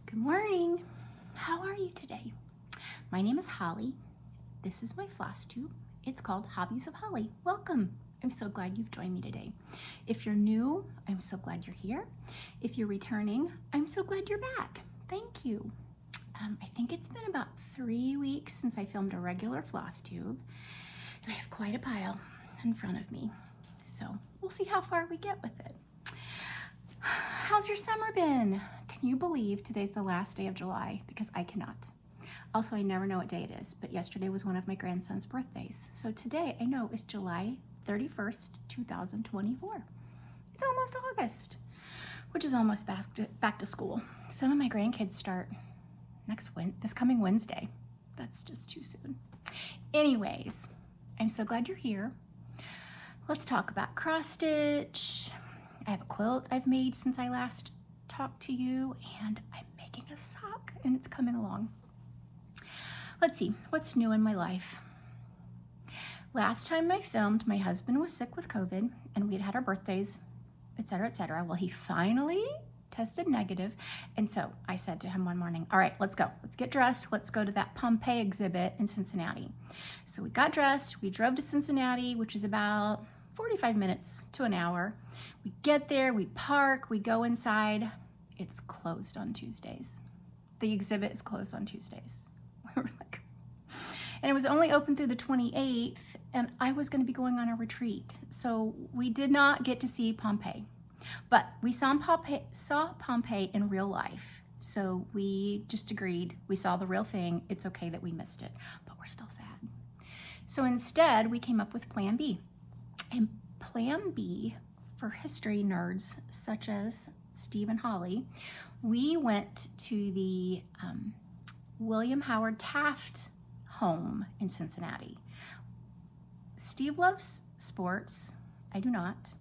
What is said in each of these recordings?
Good morning. How are you today? My name is Holly. This is my Flosstube. It's called Hobbies of Holly. Welcome. I'm so glad you've joined me today. If you're new, I'm so glad you're here. If you're returning, I'm so glad you're back. Thank you. I think it's been about 3 weeks since I filmed a regular Flosstube. I have quite a pile in front of me, so we'll see how far we get with it. How's your summer been? Can you believe today's the last day of July? Because I cannot. Also, I never know what day it is, but yesterday was one of my grandson's birthdays. So today I know it's July 31st, 2024. It's almost August, which is almost back to school. Some of my grandkids start this coming Wednesday. That's just too soon. Anyways, I'm so glad you're here. Let's talk about cross stitch. I have a quilt I've made since I last talked to you, and I'm making a sock, and it's coming along. Let's see, what's new in my life? Last time I filmed, my husband was sick with COVID, and we had our birthdays, etc., etc. Well, he finally tested negative, and so I said to him one morning, all right, let's go. Let's get dressed. Let's go to that Pompeii exhibit in Cincinnati. So we got dressed. We drove to Cincinnati, which is about 45 minutes to an hour. We get there, we park, we go inside. It's closed on Tuesdays. The exhibit is closed on Tuesdays. We were like, and it was only open through the 28th, and I was going to be going on a retreat. So we did not get to see Pompeii, but we saw Pompeii in real life. So we just agreed, we saw the real thing. It's okay that we missed it, but we're still sad. So instead, we came up with Plan B. And Plan B, for history nerds such as Steve and Holly, we went to the William Howard Taft home in Cincinnati. Steve loves sports. I do not.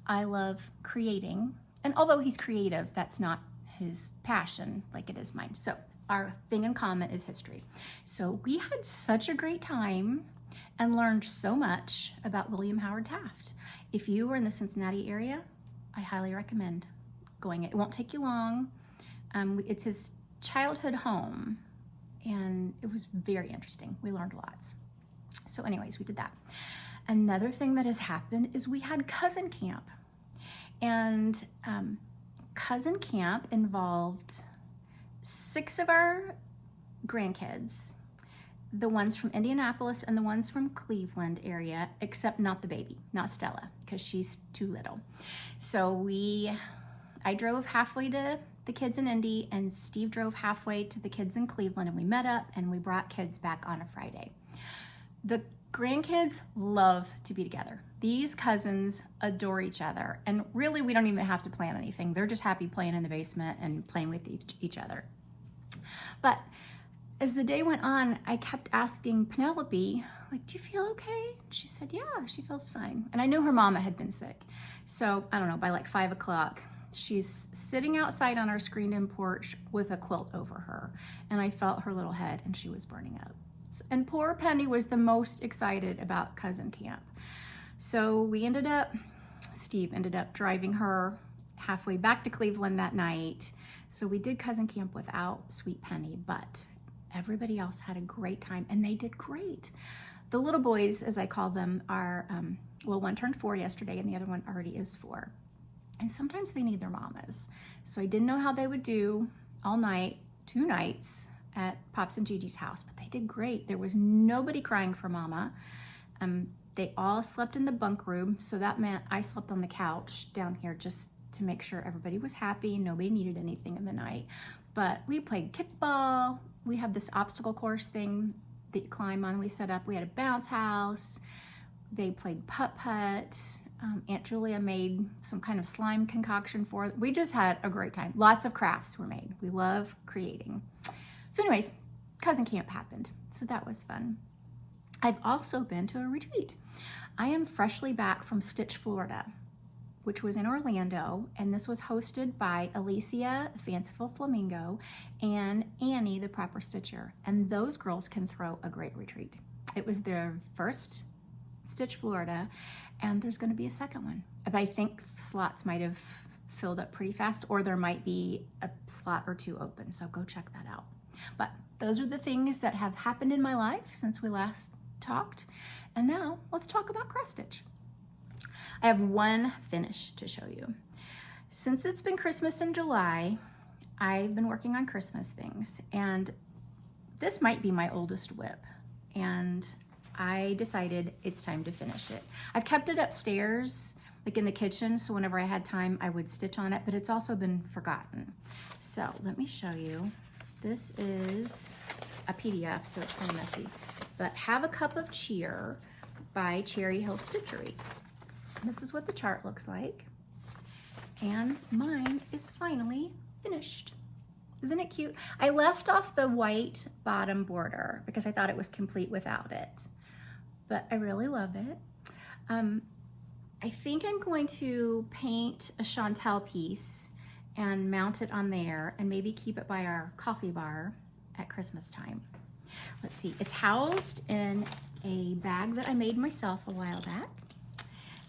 I love creating. And although he's creative, that's not his passion like it is mine. So our thing in common is history. So we had such a great time and learned so much about William Howard Taft. If you are in the Cincinnati area, I highly recommend going. It won't take you long. It's his childhood home, and it was very interesting. We learned lots. So anyways, we did that. Another thing that has happened is we had cousin camp. And cousin camp involved 6 of our grandkids, the ones from Indianapolis and the ones from Cleveland area, except not the baby, not Stella, because she's too little. So I drove halfway to the kids in Indy, and Steve drove halfway to the kids in Cleveland, and we met up and we brought kids back on a Friday. The grandkids love to be together. These cousins adore each other, and really we don't even have to plan anything. They're just happy playing in the basement and playing with each other. But as the day went on, I kept asking Penelope, like, do you feel okay? She said, yeah, she feels fine. And I knew her mama had been sick. So, I don't know, by like 5 o'clock, she's sitting outside on our screened-in porch with a quilt over her. And I felt her little head, and she was burning up. And poor Penny was the most excited about cousin camp. So Steve ended up driving her halfway back to Cleveland that night. So we did cousin camp without sweet Penny, but everybody else had a great time, and they did great. The little boys, as I call them, are, one turned 4 yesterday, and the other one already is 4. And sometimes they need their mamas. So I didn't know how they would do all night, 2 nights at Pops and Gigi's house, but they did great. There was nobody crying for mama. They all slept in the bunk room, so that meant I slept on the couch down here just to make sure everybody was happy, nobody needed anything in the night. But we played kickball. We have this obstacle course thing that you climb on. We set up, we had a bounce house. They played putt-putt. Aunt Julia made some kind of slime concoction for it. We just had a great time. Lots of crafts were made. We love creating. So anyways, cousin camp happened. So that was fun. I've also been to a retreat. I am freshly back from Stitch, Florida, which was in Orlando, and this was hosted by Alicia, the Fanciful Flamingo, and Annie, the Proper Stitcher. And those girls can throw a great retreat. It was their first Stitch, Florida, and there's going to be a second one. But I think slots might have filled up pretty fast, or there might be a slot or two open, so go check that out. But those are the things that have happened in my life since we last talked. And now let's talk about cross stitch. I have one finish to show you. Since it's been Christmas in July, I've been working on Christmas things, and this might be my oldest whip, and I decided it's time to finish it. I've kept it upstairs, like in the kitchen, so whenever I had time, I would stitch on it, but it's also been forgotten. So let me show you. This is a PDF, so it's kind of messy, but Have a Cup of Cheer by Cherry Hill Stitchery. This is what the chart looks like, and mine is finally finished. Isn't it cute? I left off the white bottom border because I thought it was complete without it, but I really love it. I think I'm going to paint a Chantel piece and mount it on there and maybe keep it by our coffee bar at Christmas time. Let's see, it's housed in a bag that I made myself a while back,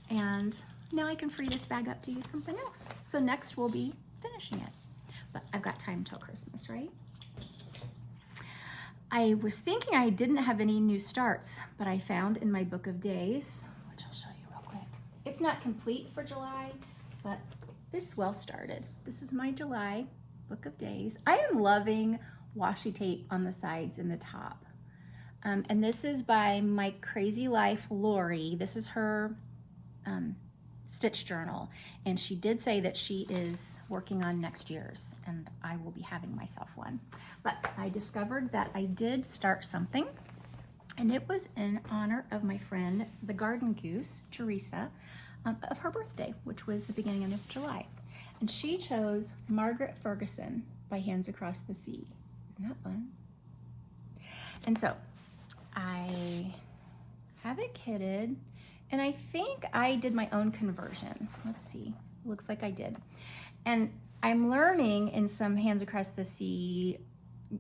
and now I can free this bag up to use something else. So next we'll be finishing it, but I've got time till Christmas, right? I was thinking I didn't have any new starts, but I found in my book of days, which I'll show you real quick. It's not complete for July, but it's well started. This is my July book of days. I am loving washi tape on the sides and the top. And this is by My Crazy Life Lori. This is her stitch journal, and she did say that she is working on next year's, and I will be having myself one. But I discovered that I did start something, and it was in honor of my friend the garden goose Teresa, of her birthday, which was the beginning of July, and she chose Margaret Ferguson by Hands Across the Sea. Isn't that fun? And so I have it kitted, and I think I did my own conversion. Let's see, looks like I did. And I'm learning in some Hands Across the Sea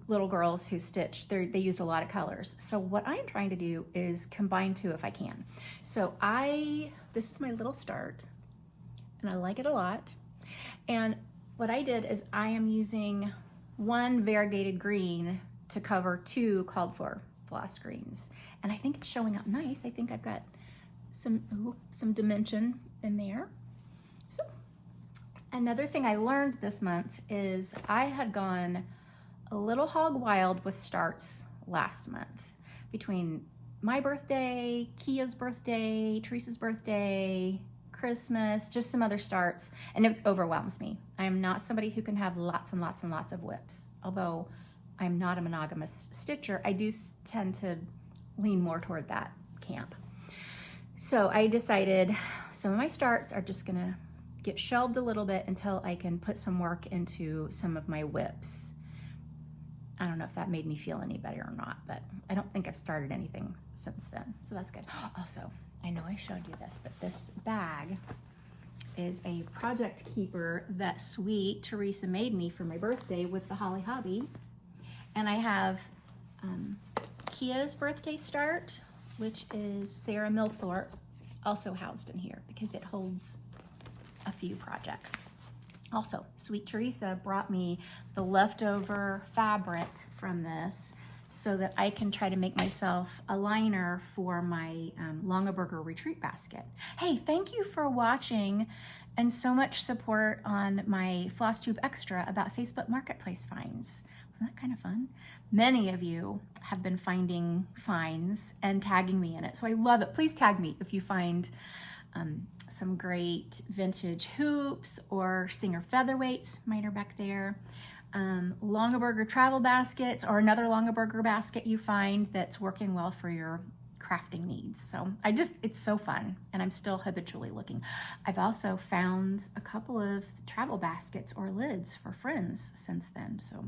little girls who stitch, they use a lot of colors. So what I'm trying to do is combine two if I can. So this is my little start, and I like it a lot. And what I did is I am using one variegated green to cover two called for floss greens. And I think it's showing up nice. I think I've got some dimension in there. So another thing I learned this month is I had gone a little hog wild with starts last month. Between my birthday, Kia's birthday, Teresa's birthday, Christmas, just some other starts, and it overwhelms me. I am not somebody who can have lots and lots and lots of whips. Although I'm not a monogamous stitcher, I do tend to lean more toward that camp. So I decided some of my starts are just gonna get shelved a little bit until I can put some work into some of my whips. I don't know if that made me feel any better or not, but I don't think I've started anything since then, so that's good. Also, I know I showed you this, but this bag is a project keeper that sweet Teresa made me for my birthday with the Holly Hobby. And I have Kia's birthday start, which is Sarah Milthorpe, also housed in here because it holds a few projects. Also, Sweet Teresa brought me the leftover fabric from this so that I can try to make myself a liner for my Longaberger retreat basket. Hey, thank you for watching and so much support on my Flosstube Extra about Facebook Marketplace finds. Wasn't that kind of fun? Many of you have been finding finds and tagging me in it, so I love it. Please tag me if you find some great vintage hoops or Singer featherweights. Mine are back there. Longaberger travel baskets, or another Longaberger basket you find that's working well for your crafting needs. So it's so fun, and I'm still habitually looking. I've also found a couple of travel baskets or lids for friends since then, so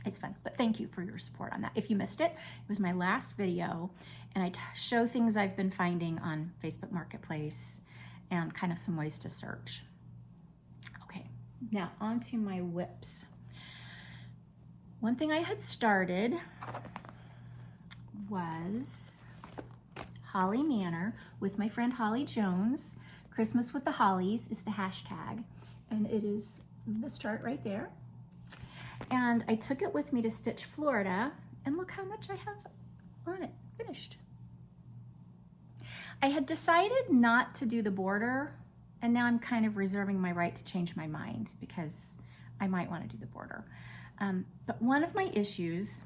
it's fun. But thank you for your support on that. If you missed it, it was my last video, and I show things I've been finding on Facebook Marketplace and kind of some ways to search. Okay, now on to my whips. One thing I had started was Holly Manor with my friend Holly Jones. Christmas with the Hollies is the hashtag. and it is this chart right there. And I took it with me to Stitch Florida, and look how much I have on it finished. I had decided not to do the border, and now I'm kind of reserving my right to change my mind because I might want to do the border. But one of my issues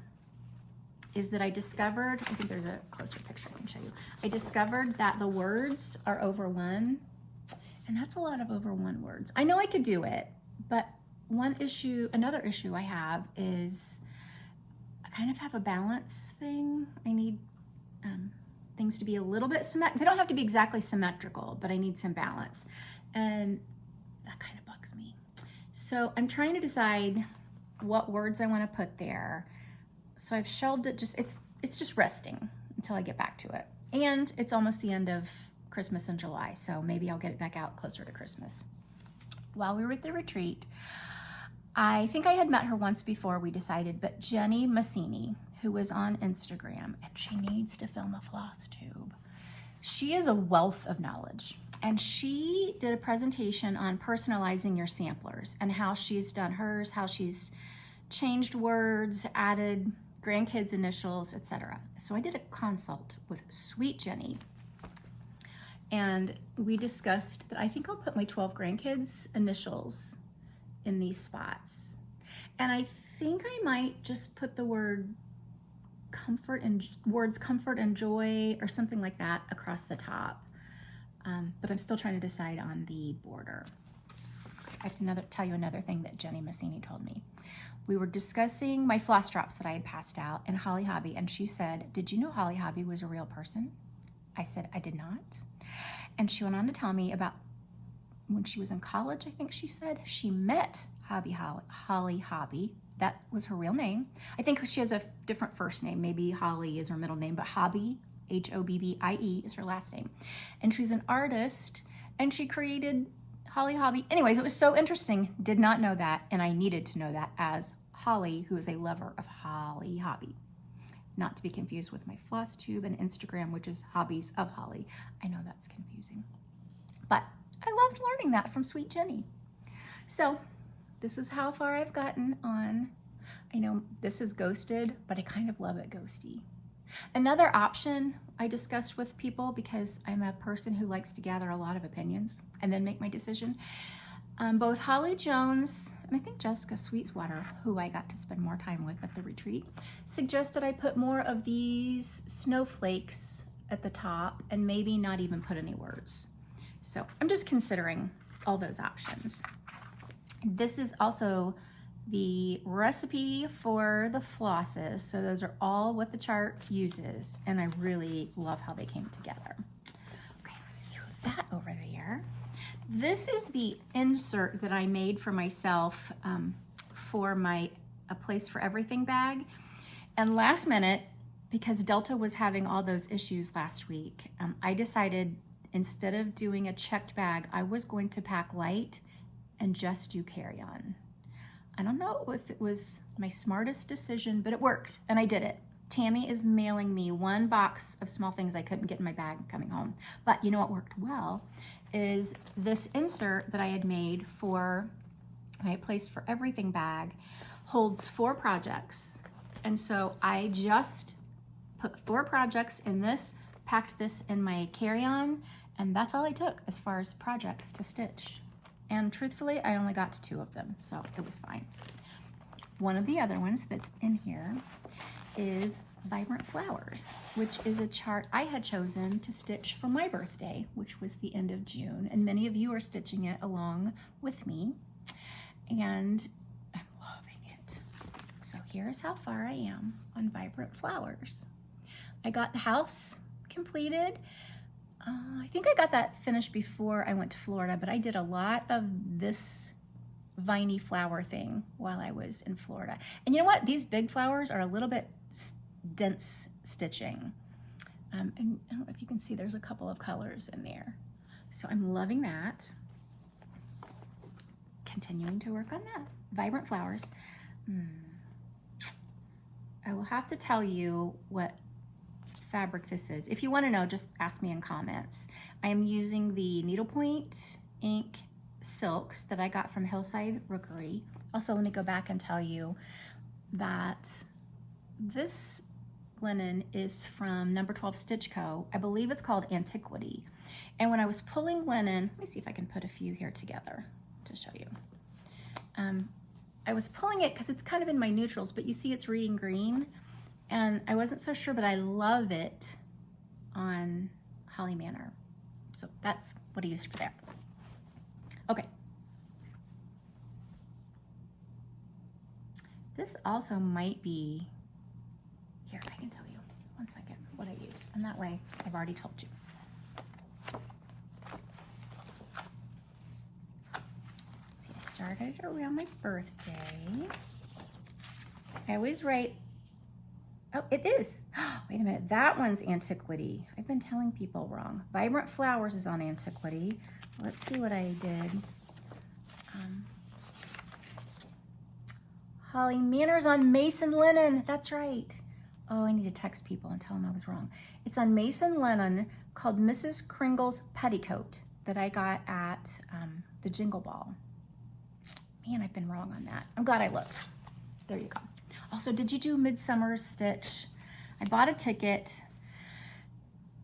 is that I discovered, I think there's a closer picture I can show you. I discovered that the words are over 1, and that's a lot of over 1 words. I know I could do it, but another issue I have is I kind of have a balance thing. I need things to be a little bit symmetrical. They don't have to be exactly symmetrical, but I need some balance. And that kind of bugs me. So I'm trying to decide what words I want to put there. So I've shelved it, it's just resting until I get back to it. And it's almost the end of Christmas in July, so maybe I'll get it back out closer to Christmas. While we were at the retreat, I think I had met her once before, we decided, but Jenny Massini, who was on Instagram, and she needs to film a Flosstube. She is a wealth of knowledge, and she did a presentation on personalizing your samplers and how she's done hers, how she's changed words, added grandkids' initials, etc. So I did a consult with sweet Jenny, and we discussed that I think I'll put my 12 grandkids' initials in these spots. And I think I might just put the words comfort and joy or something like that across the top. But I'm still trying to decide on the border. I have to tell you another thing that Jenny Massini told me. We were discussing my floss drops that I had passed out in Holly Hobby, and she said, "Did you know Holly Hobby was a real person?" I said, "I did not." And she went on to tell me about when she was in college, I think she said, she met Holly Hobby. That was her real name. I think she has a different first name. Maybe Holly is her middle name, but Hobby, Hobbie, is her last name. And she's an artist, and she created Holly Hobby. Anyways, it was so interesting. Did not know that, and I needed to know that as Holly, who is a lover of Holly Hobby. Not to be confused with my Flosstube and Instagram, which is Hobbies of Holly. I know that's confusing, but I loved learning that from sweet Jenny. So this is how far I've gotten on. I know this is ghosted, but I kind of love it ghosty. Another option I discussed with people, because I'm a person who likes to gather a lot of opinions and then make my decision. Both Holly Jones and I think Jessica Sweetwater, who I got to spend more time with at the retreat, suggested I put more of these snowflakes at the top and maybe not even put any words. So I'm just considering all those options. This is also the recipe for the flosses. So those are all what the chart uses, and I really love how they came together. Okay, throw that over there. This is the insert that I made for myself for my A Place for Everything bag. And last minute, because Delta was having all those issues last week, I decided instead of doing a checked bag, I was going to pack light and just do carry-on. I don't know if it was my smartest decision, but it worked, and I did it. Tammy is mailing me 1 box of small things I couldn't get in my bag coming home. But you know what worked well is this insert that I had made for my Place for Everything bag holds 4 projects. And so I just put 4 projects in this, packed this in my carry-on, and that's all I took as far as projects to stitch. And truthfully, I only got to 2 of them, so it was fine. One of the other ones that's in here is Vibrant Flowers, which is a chart I had chosen to stitch for my birthday, which was the end of June, and many of you are stitching it along with me, and I'm loving it. So here's how far I am on Vibrant Flowers. I got the house completed. I think I got that finished before I went to Florida, but I did a lot of this viney flower thing while I was in Florida. And you know what? These big flowers are a little bit dense stitching. And I don't know if you can see, there's a couple of colors in there. So I'm loving that. Continuing to work on that. Vibrant Flowers. I will have to tell you what fabric this is. If you want to know, just ask me in comments. I am using the needlepoint ink silks that I got from Hillside Rookery. Also, let me go back and tell you that this linen is from number 12 Stitch Co. I believe it's called Antiquity. And when I was pulling linen, let me see if I can put a few here together to show you. I was pulling it because it's kind of in my neutrals, but you see it's reading green. And I wasn't so sure, but I love it on Holly Manor. So that's what I used for that. Okay. This also might be, here, I can tell you, 1 second, what I used. And that way, I've already told you. See, I started around my birthday. I always write, oh, it is. Wait a minute, that one's Antiquity. I've been telling people wrong. Vibrant Flowers is on Antiquity. Let's see what I did. Holly Manor's on Mason Linen. That's right. Oh, I need to text people and tell them I was wrong. It's on Mason Linen called Mrs. Kringle's Petticoat that I got at the Jingle Ball. Man, I've been wrong on that. I'm glad I looked. There you go. Also, did you do Midsummer's Stitch? I bought a ticket,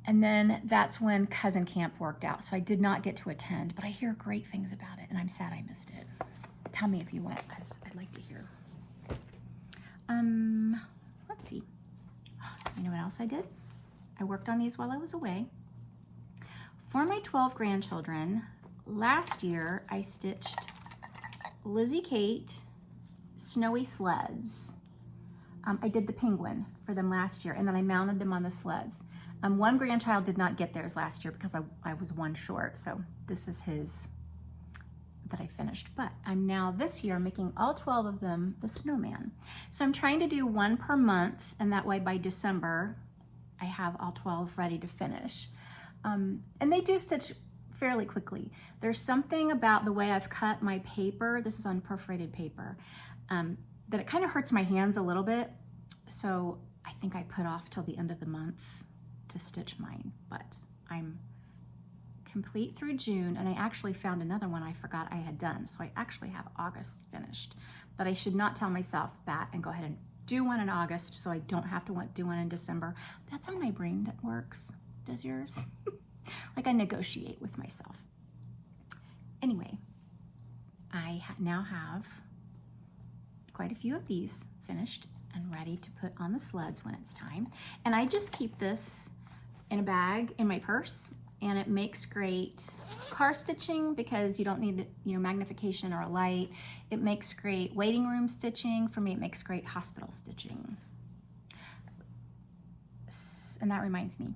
and then that's when Cousin Camp worked out, so I did not get to attend, but I hear great things about it, and I'm sad I missed it. Tell me if you went, because I'd like to hear. Let's see. You know what else I did? I worked on these while I was away. For my 12 grandchildren, last year I stitched Lizzie Kate snowy sleds. I did the penguin for them last year, and then I mounted them on the sleds. One grandchild did not get theirs last year because I was one short, so this is his that I finished. But I'm now this year making all 12 of them the snowman. So I'm trying to do one per month, and that way by December I have all 12 ready to finish. And they do stitch fairly quickly. There's something about the way I've cut my paper, this is on perforated paper, that it kind of hurts my hands a little bit. So I think I put off till the end of the month to stitch mine, but I'm complete through June, and I actually found another one I forgot I had done. So I actually have August finished, but I should not tell myself that and go ahead and do one in August so I don't have to do one in December. That's how my brain works. Does yours? Like I negotiate with myself. Anyway, I now have quite a few of these finished and ready to put on the sleds when it's time. And I just keep this in a bag in my purse, and it makes great car stitching because you don't need, magnification or a light. It makes great waiting room stitching. For me, it makes great hospital stitching. And that reminds me,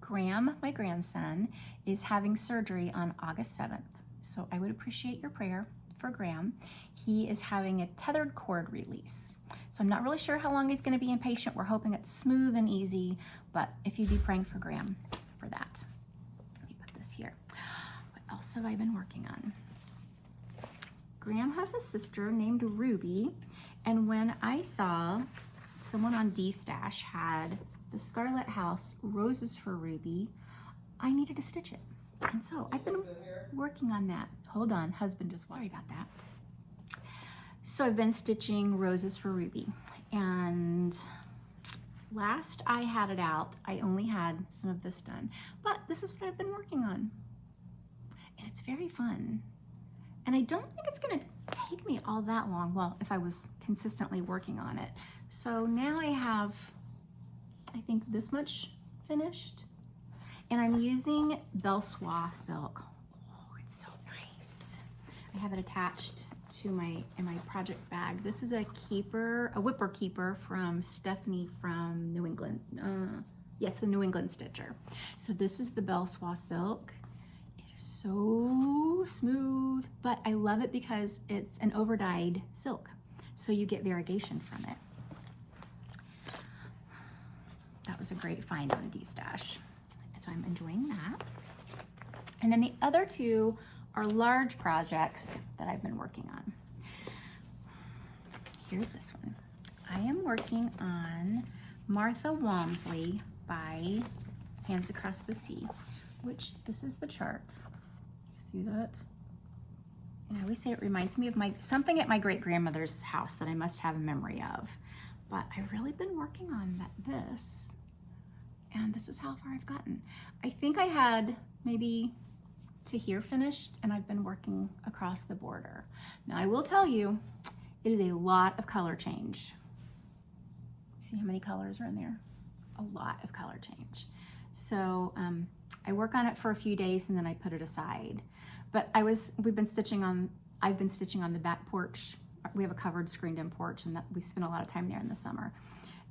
Graham, my grandson, is having surgery on August 7th. So I would appreciate your prayer for Graham. He is having a tethered cord release. So I'm not really sure how long he's going to be inpatient. We're hoping it's smooth and easy, but if you'd be praying for Graham for that. Let me put this here. What else have I been working on? Graham has a sister named Ruby, and when I saw someone on D-Stash had the Scarlet House Roses for Ruby, I needed to stitch it. And so I've been working on that. Hold on, husband just sorry about that. So I've been stitching Roses for Ruby, and last I had it out, I only had some of this done, but this is what I've been working on, and it's very fun. And I don't think it's gonna take me all that long, well, if I was consistently working on it. So now I have, I think, this much finished, and I'm using Belsois silk. Oh, it's so nice. I have it attached to in my project bag. This is a whipper keeper from Stephanie from New England. Yes, the New England Stitcher. So this is the Belsois silk. It is so smooth, but I love it because it's an overdyed silk, so you get variegation from it. That was a great find on D-Stash, so I'm enjoying that. And then the other two are large projects that I've been working on. Here's this one. I am working on Martha Walmsley by Hands Across the Sea, which this is the chart. You see that? And I always say it reminds me of something at my great-grandmother's house that I must have a memory of. But I've really been working on this, and this is how far I've gotten. I think I had maybe to here finished, and I've been working across the border. Now I will tell you, it is a lot of color change. See how many colors are in there? A lot of color change. So I work on it for a few days and then I put it aside. But I've been stitching on the back porch. We have a covered screened-in porch, and we spend a lot of time there in the summer.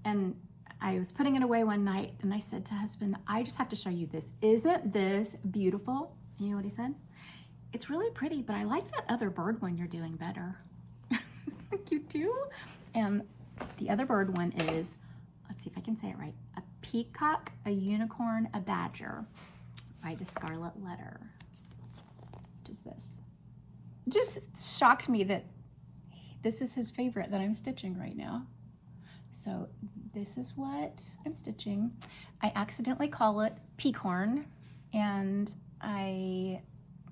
And I was putting it away one night, and I said to husband, I just have to show you this. Isn't this beautiful? And you know what he said? It's really pretty, but I like that other bird one you're doing better. You do? And the other bird one is, let's see if I can say it right, a peacock, a unicorn, a badger by the Scarlet Letter. What is this? Just shocked me that this is his favorite that I'm stitching right now. So this is what I'm stitching. I accidentally call it peacorn, and I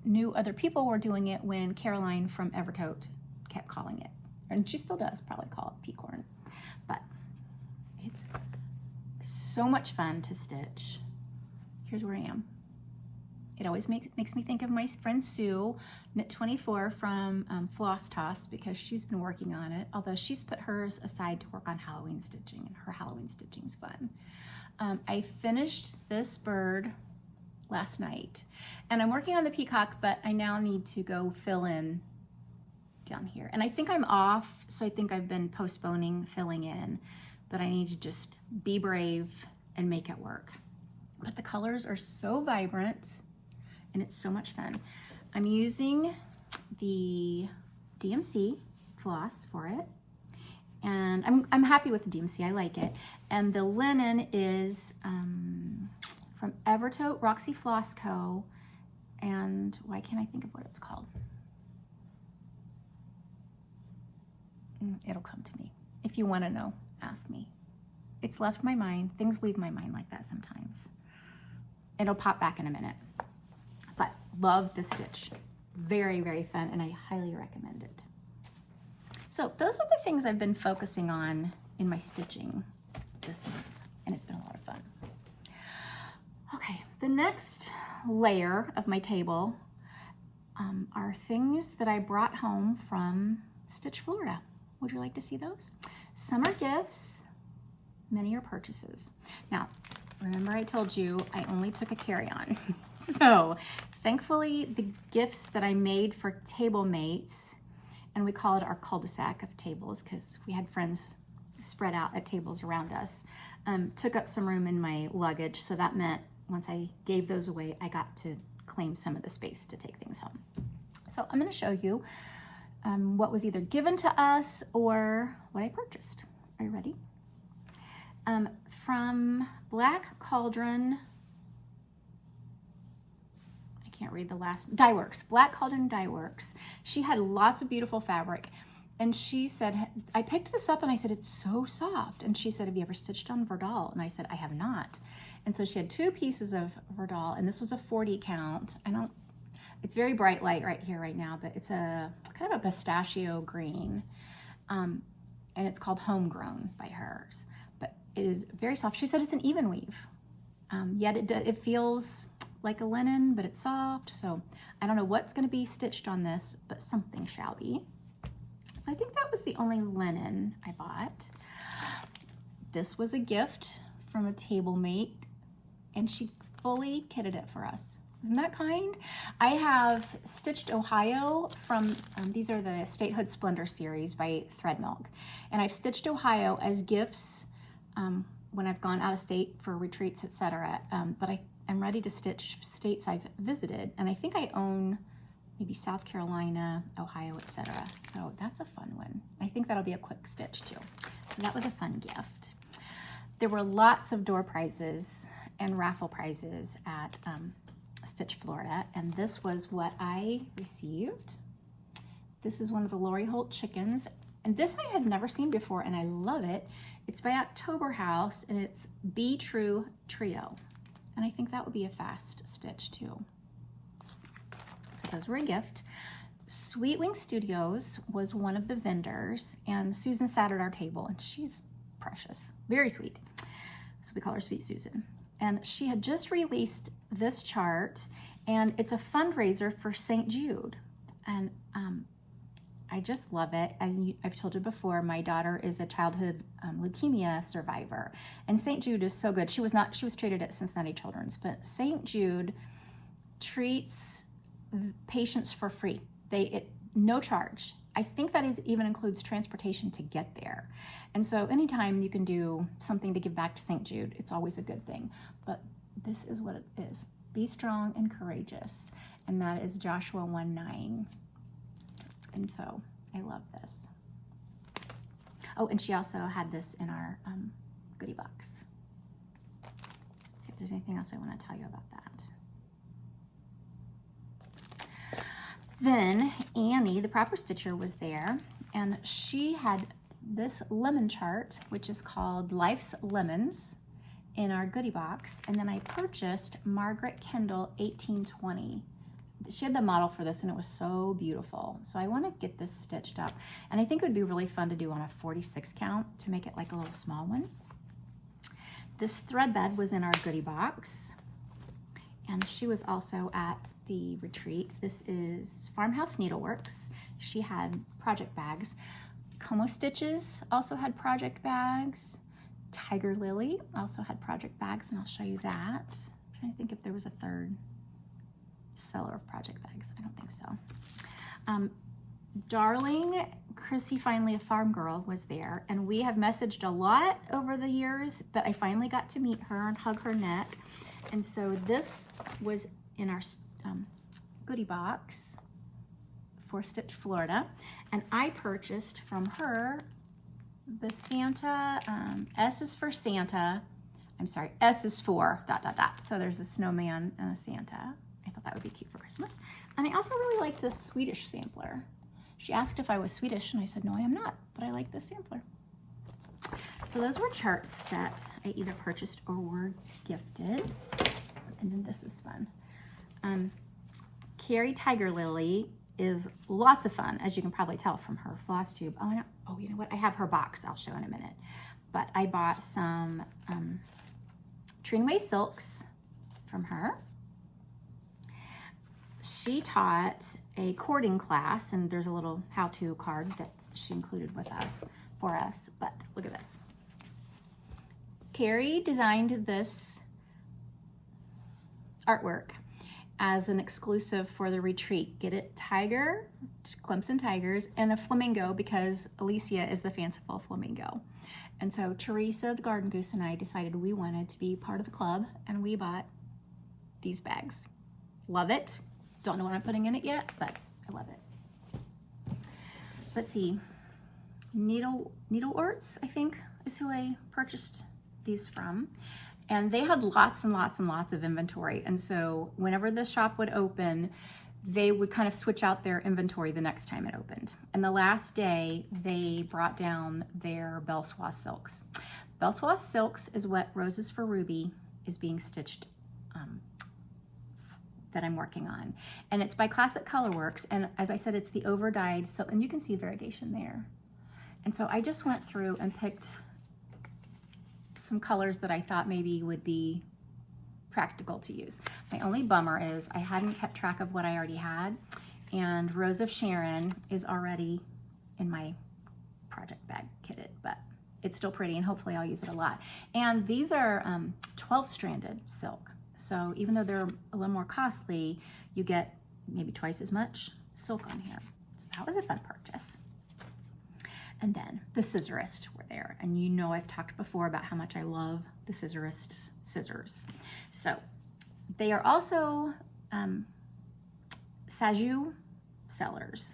knew other people were doing it when Caroline from Evertote kept calling it. And she still does probably call it peacorn. But it's so much fun to stitch. Here's where I am. It always makes me think of my friend Sue, Knit24 from Flosstube, because she's been working on it, although she's put hers aside to work on Halloween stitching, and her Halloween stitching is fun. I finished this bird last night, and I'm working on the peacock, but I now need to go fill in down here. And I think I'm off, so I think I've been postponing filling in, but I need to just be brave and make it work. But the colors are so vibrant, and it's so much fun. I'm using the DMC floss for it, and I'm happy with the DMC, I like it. And the linen is from Evertote Roxy Floss Co. And why can't I think of what it's called? It'll come to me. If you want to know, ask me. It's left my mind. Things leave my mind like that sometimes. It'll pop back in a minute. But love the stitch. Very, very fun, and I highly recommend it. So those are the things I've been focusing on in my stitching this month, and it's been a lot of fun. Okay, the next layer of my table are things that I brought home from Stitch Florida. Would you like to see those? Some are gifts, many are purchases. Now, remember I told you I only took a carry-on. So thankfully the gifts that I made for table mates, and we call it our cul-de-sac of tables because we had friends spread out at tables around us, took up some room in my luggage. So that meant once I gave those away, I got to claim some of the space to take things home. So I'm going to show you what was either given to us or what I purchased. Are you ready? From Black Cauldron, I can't read the last, Dye Works, Black Cauldron Dye Works. She had lots of beautiful fabric, and she said, I picked this up and I said, it's so soft. And she said, have you ever stitched on Verdal? And I said, I have not. And so she had 2 pieces of Verdal, and this was a 40 count. It's very bright light right here right now, but it's a kind of a pistachio green. And it's called Homegrown by hers. But it is very soft. She said it's an even weave. Yet it feels like a linen, but it's soft. So I don't know what's going to be stitched on this, but something shall be. So I think that was the only linen I bought. This was a gift from a table mate, and she fully kitted it for us. Isn't that kind? I have stitched Ohio from, these are the Statehood Splendor series by Threadmilk. And I've stitched Ohio as gifts when I've gone out of state for retreats, etc. But I'm ready to stitch states I've visited. And I think I own maybe South Carolina, Ohio, etc. So that's a fun one. I think that'll be a quick stitch too. So that was a fun gift. There were lots of door prizes and raffle prizes at Stitch Florida, and this was what I received. This is one of the Lori Holt chickens, and this I had never seen before, and I love it. It's by October House, and it's Be True Trio, and I think that would be a fast stitch too. So those were a gift. Sweet Wing Studios was one of the vendors, and Susan sat at our table, and she's precious, very sweet. So we call her Sweet Susan. And she had just released this chart, and it's a fundraiser for St. Jude. And I just love it. I've told you before, my daughter is a childhood leukemia survivor, and St. Jude is so good. She was treated at Cincinnati Children's, but St. Jude treats patients for free. No charge. I think that even includes transportation to get there. And so anytime you can do something to give back to St. Jude, it's always a good thing. But this is what it is. Be strong and courageous. And that is Joshua 1:9. And so I love this. Oh, and she also had this in our goodie box. Let's see if there's anything else I want to tell you about that. Then Annie, the proper stitcher, was there, and she had this lemon chart, which is called Life's Lemons, in our goodie box. And then I purchased Margaret Kendall 1820. She had the model for this, and it was so beautiful. So I want to get this stitched up, and I think it would be really fun to do on a 46 count to make it like a little small one. This thread bed was in our goodie box, and she was also at the retreat. This is Farmhouse Needleworks. She had project bags. Como Stitches also had project bags. Tiger Lily also had project bags, and I'll show you that. I'm trying to think if there was a third seller of project bags. I don't think so. Darling Chrissy, finally a farm girl, was there, and we have messaged a lot over the years, but I finally got to meet her and hug her neck. And so this was in our goodie box for Stitch Florida, and I purchased from her the Santa, S is for Santa, I'm sorry, S is for ... So there's a snowman and a Santa. I thought that would be cute for Christmas. And I also really like this Swedish sampler. She asked if I was Swedish, and I said, no, I am not, but I like this sampler. So those were charts that I either purchased or were gifted. And then this was fun. Carrie Tiger Lily is lots of fun, as you can probably tell from her Flosstube. Oh, you know what? I have her box. I'll show in a minute. But I bought some Trinway silks from her. She taught a cording class, and there's a little how-to card that she included for us. But look at this. Carrie designed this artwork as an exclusive for the retreat. Get it? Tiger, Clemson Tigers, and a flamingo, because Alicia is the fanciful flamingo. And so Teresa, the garden goose, and I decided we wanted to be part of the club, and we bought these bags. Love it. Don't know what I'm putting in it yet, but I love it. Let's see. Needle Arts, I think, is who I purchased these from. And they had lots and lots and lots of inventory. And so whenever the shop would open, they would kind of switch out their inventory the next time it opened. And the last day, they brought down their Belsoise silks. Belsoise silks is what Roses for Ruby is being stitched that I'm working on. And it's by Classic Colorworks. And as I said, it's the over-dyed silk, and you can see variegation there. And so I just went through and picked some colors that I thought maybe would be practical to use. My only bummer is I hadn't kept track of what I already had, and Rose of Sharon is already in my project bag kitted, but it's still pretty, and hopefully I'll use it a lot. And these are 12-stranded silk. So even though they're a little more costly, you get maybe twice as much silk on here. So that was a fun purchase. And then the Scissorist were there. And you know I've talked before about how much I love the Scissorist scissors. So they are also Sajou sellers.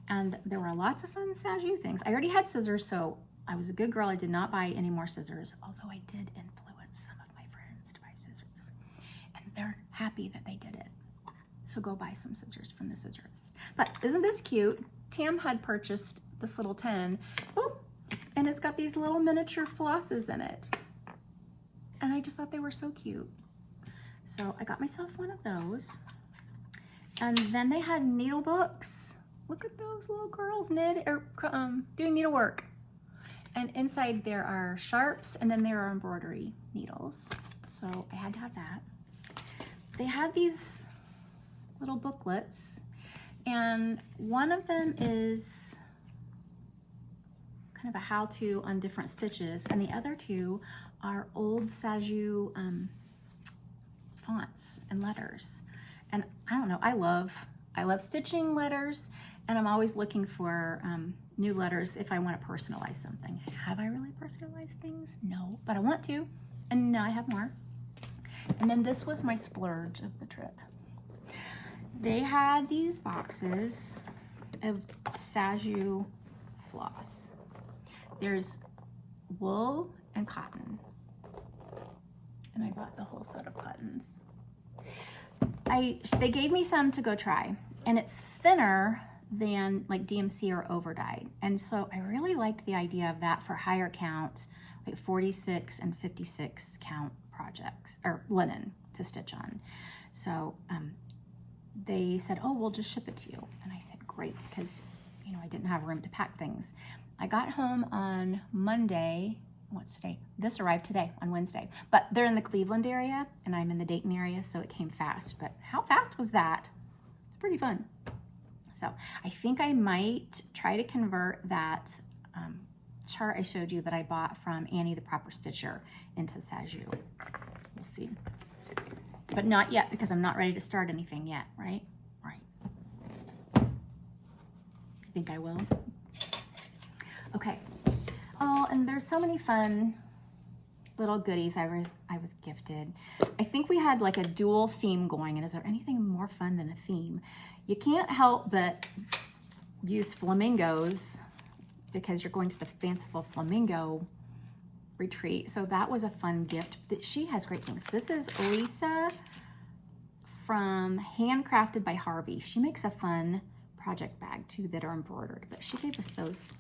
And there were lots of fun Sajou things. I already had scissors, so I was a good girl. I did not buy any more scissors, although I did influence some of my friends to buy scissors. And they're happy that they did it. So go buy some scissors from the Scissorist. But isn't this cute? Tam had purchased this little tin. Oh, and it's got these little miniature flosses in it. And I just thought they were so cute. So I got myself one of those. And then they had needle books Look at those little girls doing needlework. And inside there are sharps, and then there are embroidery needles. So I had to have that. They had these little booklets, and one of them is kind of a how-to on different stitches, and the other two are old Sajou fonts and letters. And I don't know, I love stitching letters, and I'm always looking for new letters if I want to personalize something. Have I really personalized things? No, but I want to, and now I have more. And then this was my splurge of the trip. They had these boxes of Sajou floss. There's wool and cotton, and I bought the whole set of cottons. They gave me some to go try, and it's thinner than like DMC or overdyed, and so I really liked the idea of that for higher count, like 46 and 56 count projects or linen to stitch on. So they said, oh, we'll just ship it to you, and I said great, because you know I didn't have room to pack things. I got home on Monday. What's today? This arrived today on Wednesday, but they're in the Cleveland area and I'm in the Dayton area, so it came fast. But how fast was that? It's pretty fun. So I think I might try to convert that chart I showed you that I bought from Annie the Proper Stitcher into Sajou. We'll see. But not yet, because I'm not ready to start anything yet, right? Right. I think I will. Okay. Oh, and there's so many fun little goodies I was gifted. I think we had like a dual theme going, and is there anything more fun than a theme? You can't help but use flamingos because you're going to the Fanciful Flamingo retreat. So that was a fun gift. She has great things. This is Lisa from Handcrafted by Harvey. She makes a fun project bag too that are embroidered, but she gave us those.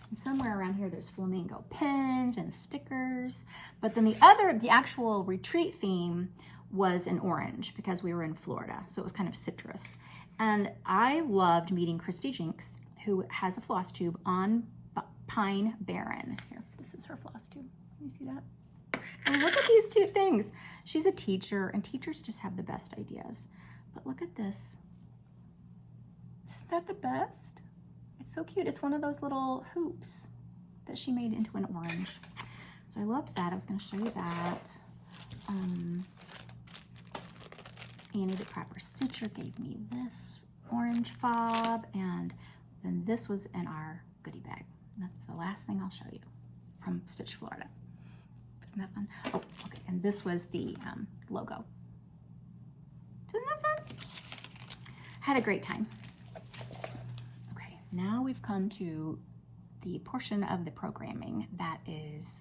And somewhere around here there's flamingo pins and stickers. But then the actual retreat theme was in orange because we were in Florida, so it was kind of citrus. And I loved meeting Christy Jinks, who has a Flosstube on Pine Barren. Here, this is her Flosstube. Can you see that? And look at these cute things. She's a teacher, and teachers just have the best ideas. But look at this. Isn't that the best? It's so cute. It's one of those little hoops that she made into an orange. So I loved that. I was going to show you that. Annie the Proper Stitcher gave me this orange fob, and then this was in our goodie bag. That's the last thing I'll show you from Stitch Florida. Isn't that fun? Oh, okay. And this was the logo. Isn't that fun? Had a great time. Now we've come to the portion of the programming that is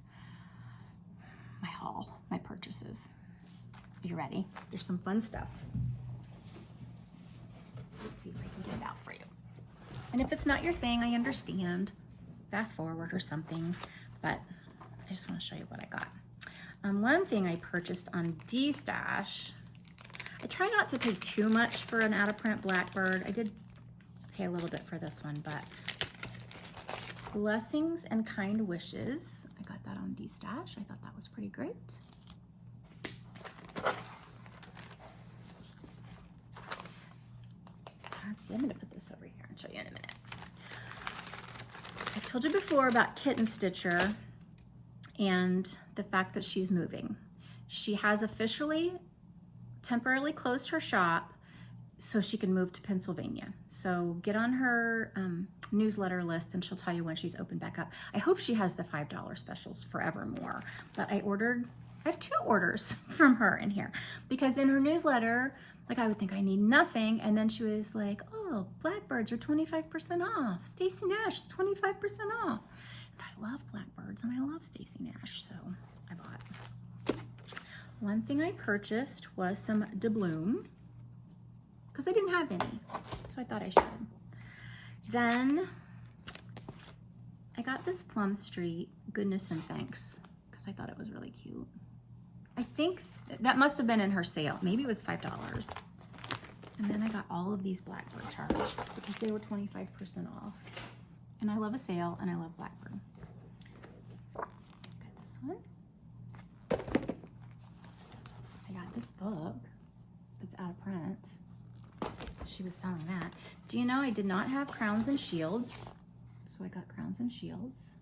my haul, my purchases. You ready? There's some fun stuff. Let's see if I can get it out for you. And if it's not your thing, I understand. Fast forward or something, but I just want to show you what I got. One thing I purchased on D-Stash, I try not to pay too much for an out-of-print Blackbird. I did pay a little bit for this one, but Blessings and Kind Wishes. I got that on D-Stash. I thought that was pretty great. Let's see, I'm gonna put this over here and show you in a minute. I told you before about Kitten Stitcher and the fact that she's moving. She has officially temporarily closed her shop so she can move to Pennsylvania. So get on her newsletter list and she'll tell you when she's open back up. I hope she has the $5 specials forevermore. But I have 2 orders from her in here because in her newsletter, like I would think I need nothing. And then she was like, oh, Blackbirds are 25% off. Stacey Nash is 25% off. And I love Blackbirds and I love Stacey Nash, so I bought. One thing I purchased was some doubloon, because I didn't have any, so I thought I should. Then I got this Plum Street Goodness and Thanks, because I thought it was really cute. I think that must have been in her sale. Maybe it was $5. And then I got all of these Blackbird charms because they were 25% off. And I love a sale, and I love Blackbird. Got this one. I got this book that's out of print. She was selling that. Do you know I did not have Crowns and Shields? So I got Crowns and Shields.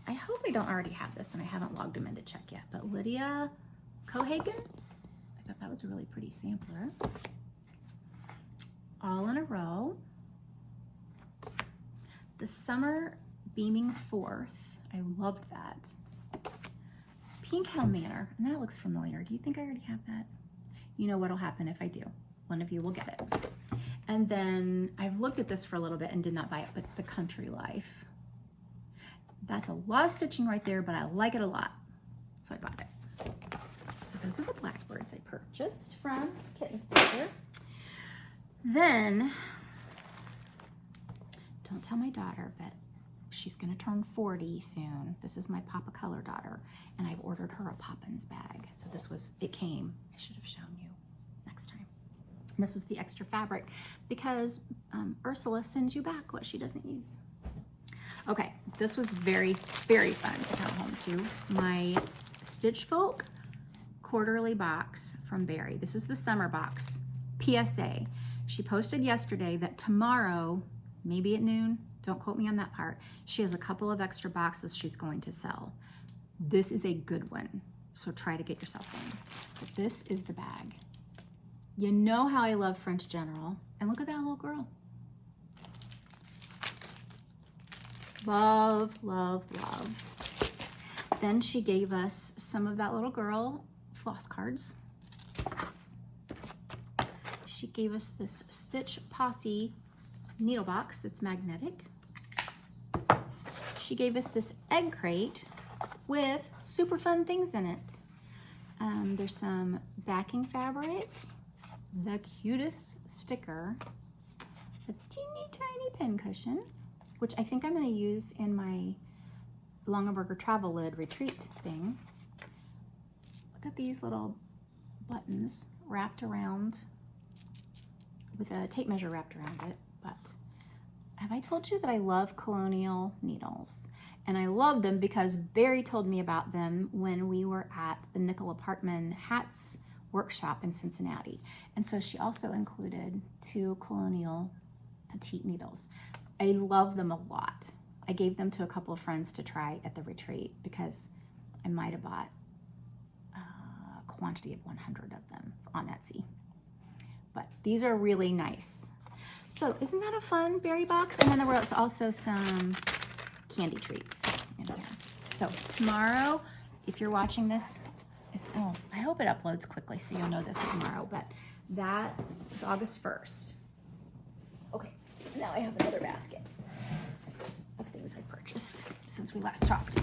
I hope I don't already have this, and I haven't logged them in to check yet. But Lydia Cohagen, I thought that was a really pretty sampler. All in a row. The Summer Beaming Forth. I loved that. Pink Hill Manor, and that looks familiar. Do you think I already have that? You know what'll happen if I do. One of you will get it. And then I've looked at this for a little bit and did not buy it, but the Country Life. That's a lot of stitching right there, but I like it a lot. So I bought it. So those are the Blackbirds I purchased from Kitten Stitcher. Then, don't tell my daughter, but she's gonna turn 40 soon. This is my Papa Color daughter, and I've ordered her a Poppins bag. So it came, I should have shown you next time. This was the extra fabric because Ursula sends you back what she doesn't use. Okay, this was very, very fun to come home to. My Stitch Folk quarterly box from Barry. This is the summer box. PSA, she posted yesterday that tomorrow, maybe at noon, don't quote me on that part, she has a couple of extra boxes she's going to sell. This is a good one, so try to get yourself in. But this is the bag. You know how I love French General, and look at that little girl. Love, love, love. Then she gave us some of that little girl floss cards. She gave us this Stitch Posse needle box that's magnetic. She gave us this egg crate with super fun things in it. There's some backing fabric, the cutest sticker, a teeny tiny pin cushion, which I think I'm going to use in my Longaberger Travel Lid retreat thing. Look at these little buttons wrapped around with a tape measure wrapped around it. But have I told you that I love Colonial needles? And I love them because Barry told me about them when we were at the Nicola Partman Hats workshop in Cincinnati. And so she also included 2 Colonial petite needles. I love them a lot. I gave them to a couple of friends to try at the retreat because I might have bought a quantity of 100 of them on Etsy. But these are really nice. So isn't that a fun berry box? And then there was also some candy treats in here. So tomorrow, if you're watching this, I hope it uploads quickly so you'll know this tomorrow, but that is August 1st. Okay, now I have another basket of things I purchased since we last talked.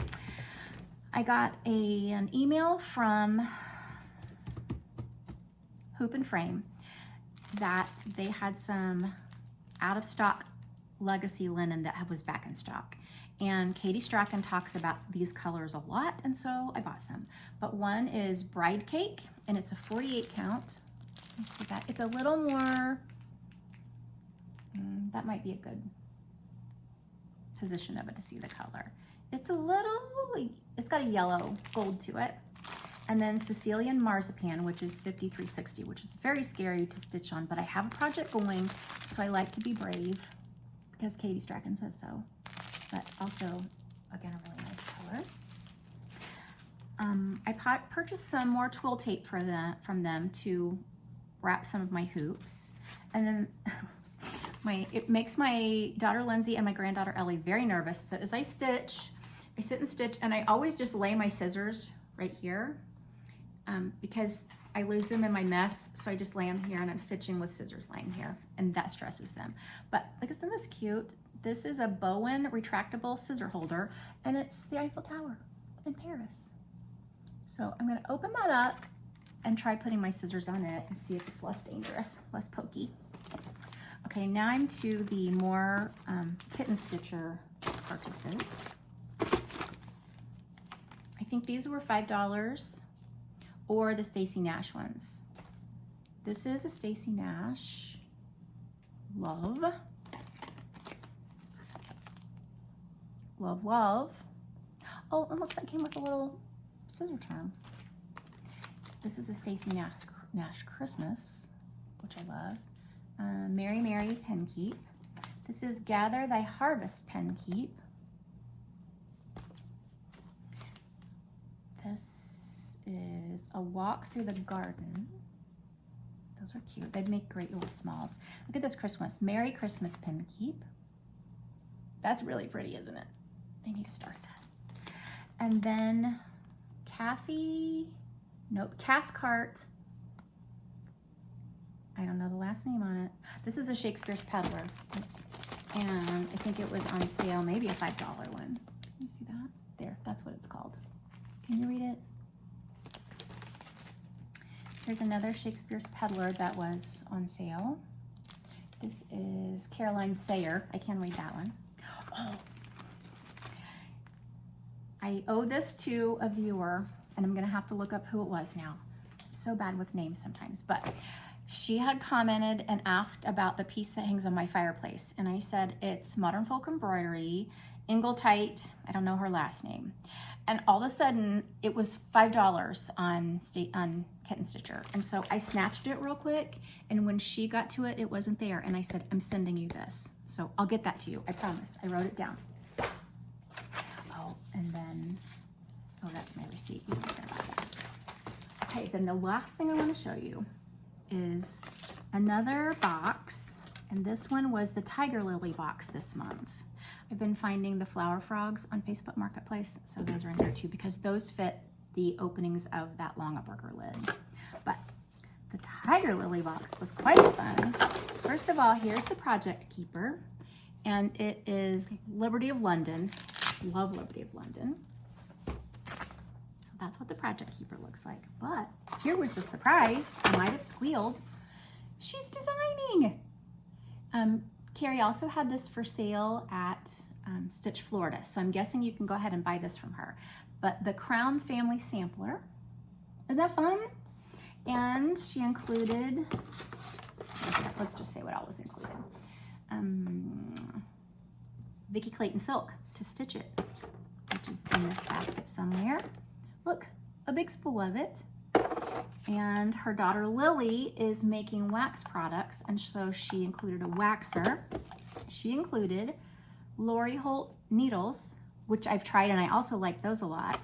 I got an email from Hoop and Frame that they had some out of stock legacy linen that was back in stock. And Katie Strachan talks about these colors a lot, and so I bought some. But one is Bride Cake, and it's a 48 count. Let me see that. It's a little more, that might be a good position of it to see the color. It's a little, it's got a yellow gold to it. And then Sicilian Marzipan, which is 5360, which is very scary to stitch on, but I have a project going, so I like to be brave because Katie Strachan says so. But also, again, a really nice color. I purchased some more twill tape from them to wrap some of my hoops. And then it makes my daughter Lindsay and my granddaughter Ellie very nervous that as I stitch, I sit and stitch, and I always just lay my scissors right here because I lose them in my mess. So I just lay them here and I'm stitching with scissors laying here, and that stresses them. But like, isn't this cute? This is a Bowen retractable scissor holder, and it's the Eiffel Tower in Paris. So I'm gonna open that up and try putting my scissors on it and see if it's less dangerous, less pokey. Okay, now I'm to the more Kitten Stitcher purchases. I think these were $5, or the Stacy Nash ones. This is a Stacy Nash Love. Love, love. Oh, and look, that came with a little scissor charm. This is a Stacy Nash Christmas, which I love. Merry Mary Pen Keep. This is Gather Thy Harvest Pen Keep. This is A Walk Through the Garden. Those are cute. They'd make great little smalls. Look at this Christmas. Merry Christmas Pen Keep. That's really pretty, isn't it? I need to start that. And then Cathcart. I don't know the last name on it. This is a Shakespeare's Peddler. Oops. And I think it was on sale, maybe a $5 one. Can you see that? There, that's what it's called. Can you read it? Here's another Shakespeare's Peddler that was on sale. This is Caroline Sayer. I can read that one. Oh. I owe this to a viewer, and I'm gonna have to look up who it was now. I'm so bad with names sometimes, but she had commented and asked about the piece that hangs on my fireplace. And I said, it's Modern Folk Embroidery, Ingletite, I don't know her last name. And all of a sudden, it was $5 on Kitten Stitcher. And so I snatched it real quick, and when she got to it, it wasn't there. And I said, I'm sending you this. So I'll get that to you, I promise. I wrote it down. Oh, and then, oh, that's my receipt. You don't care about that. Okay, then the last thing I want to show you is another box. And this one was the Tiger Lily box this month. I've been finding the flower frogs on Facebook Marketplace, so those are in there too, because those fit the openings of that Longaberger lid. But the Tiger Lily box was quite fun. First of all, here's the Project Keeper, and it is Liberty of London. Love Liberty of London. So that's what the Project Keeper looks like. But here was the surprise. I might have squealed. She's designing. Carrie also had this for sale at Stitch Florida, so I'm guessing you can go ahead and buy this from her. But the Crown Family Sampler, isn't that fun? And she included, let's just say what all was included. Vicki Clayton Silk to stitch it, which is in this basket somewhere. Look, a big spool of it. And her daughter Lily is making wax products, and so she included a waxer. She included Lori Holt needles, which I've tried and I also like those a lot.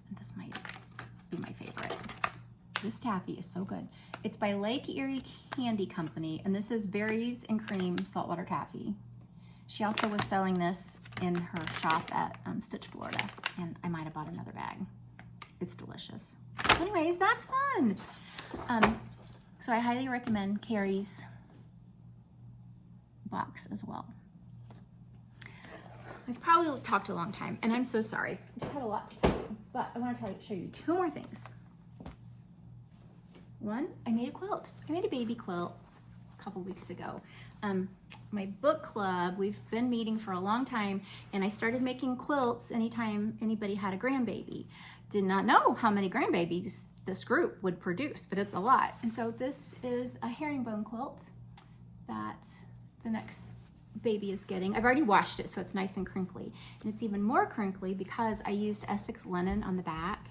And this might be my favorite. This taffy is so good. It's by Lake Erie Candy Company, and this is berries and cream saltwater taffy. She also was selling this in her shop at Stitch Florida, and I might have bought another bag. It's delicious. Anyways, that's fun. So I highly recommend Carrie's box as well. I've probably talked a long time, and I'm so sorry. I just have a lot to tell you, but I want to show you two more things. One, I made a quilt. I made a baby quilt a couple weeks ago. My book club, we've been meeting for a long time, and I started making quilts anytime anybody had a grandbaby. Did not know how many grandbabies this group would produce, but it's a lot. And so this is a herringbone quilt that the next baby is getting. I've already washed it, so it's nice and crinkly. And it's even more crinkly because I used Essex linen on the back,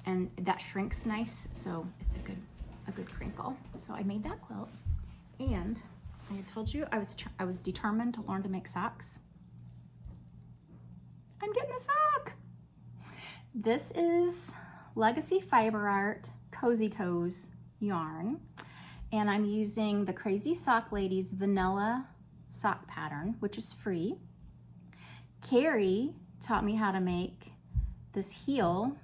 and that shrinks nice, so it's a good crinkle. So I made that quilt, and I had told you I was determined to learn to make socks. I'm getting a sock. This is Legacy Fiber Art Cozy Toes yarn, and I'm using the Crazy Sock Ladies vanilla sock pattern, which is free. Carrie taught me how to make this heel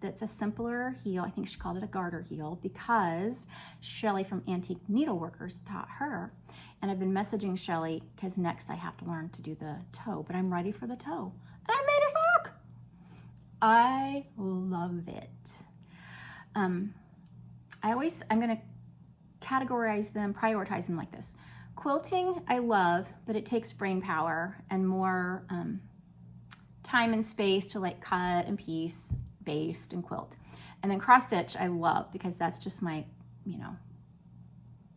that's a simpler heel. I think she called it a garter heel because Shelly from Antique Needleworkers taught her. And I've been messaging Shelly because next I have to learn to do the toe, but I'm ready for the toe. And I made a sock. I love it. I'm gonna categorize them, prioritize them like this. Quilting, I love, but it takes brain power and more time and space to like cut and piece, baste and quilt. And then cross stitch, I love because that's just my,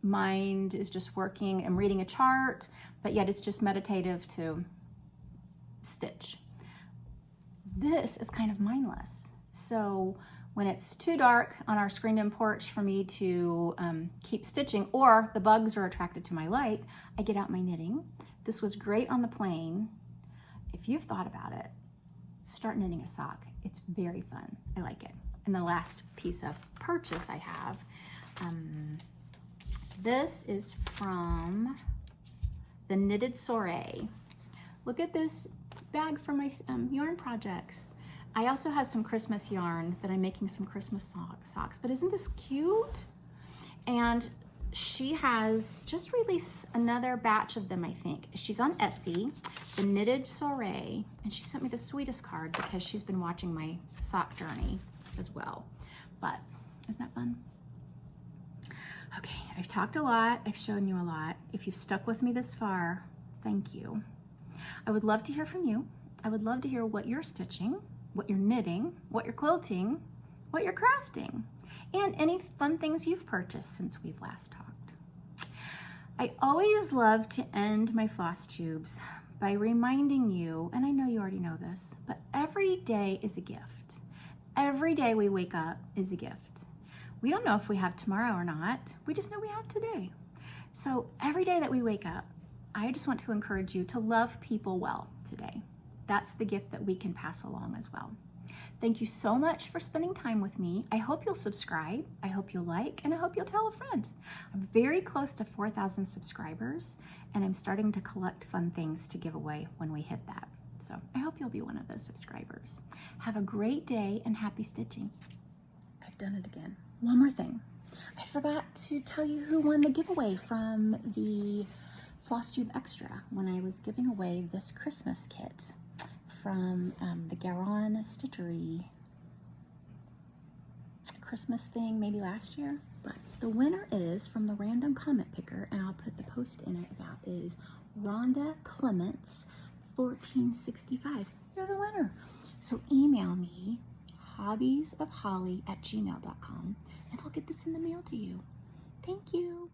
mind is just working. I'm reading a chart, but yet it's just meditative to stitch. This is kind of mindless. So when it's too dark on our screened-in porch for me to keep stitching, or the bugs are attracted to my light, I get out my knitting. This was great on the plane. If you've thought about it, start knitting a sock. It's very fun. I like it. And the last piece of purchase I have, this is from the Knitted Soiree. Look at this bag for my yarn projects. I also have some Christmas yarn that I'm making some Christmas socks, but isn't this cute? And she has just released another batch of them, I think. She's on Etsy, the Knitted Soiree, and she sent me the sweetest card because she's been watching my sock journey as well. But isn't that fun? Okay, I've talked a lot, I've shown you a lot. If you've stuck with me this far, thank you. I would love to hear from you. I would love to hear what you're stitching, what you're knitting, what you're quilting, what you're crafting, and any fun things you've purchased since we've last talked. I always love to end my floss tubes by reminding you, and I know you already know this, but every day is a gift. Every day we wake up is a gift. We don't know if we have tomorrow or not. We just know we have today. So every day that we wake up, I just want to encourage you to love people well today. That's the gift that we can pass along as well. Thank you so much for spending time with me. I hope you'll subscribe, I hope you'll like, and I hope you'll tell a friend. I'm very close to 4,000 subscribers, and I'm starting to collect fun things to give away when we hit that. So I hope you'll be one of those subscribers. Have a great day and happy stitching. I've done it again. One more thing. I forgot to tell you who won the giveaway from the Flosstube Extra when I was giving away this Christmas kit from the Garon Stitchery Christmas thing maybe last year. But the winner is from the random comment picker, and I'll put the post in it about, is Rhonda Clements 1465. You're the winner. So email me hobbiesofholly@gmail.com and I'll get this in the mail to you. Thank you.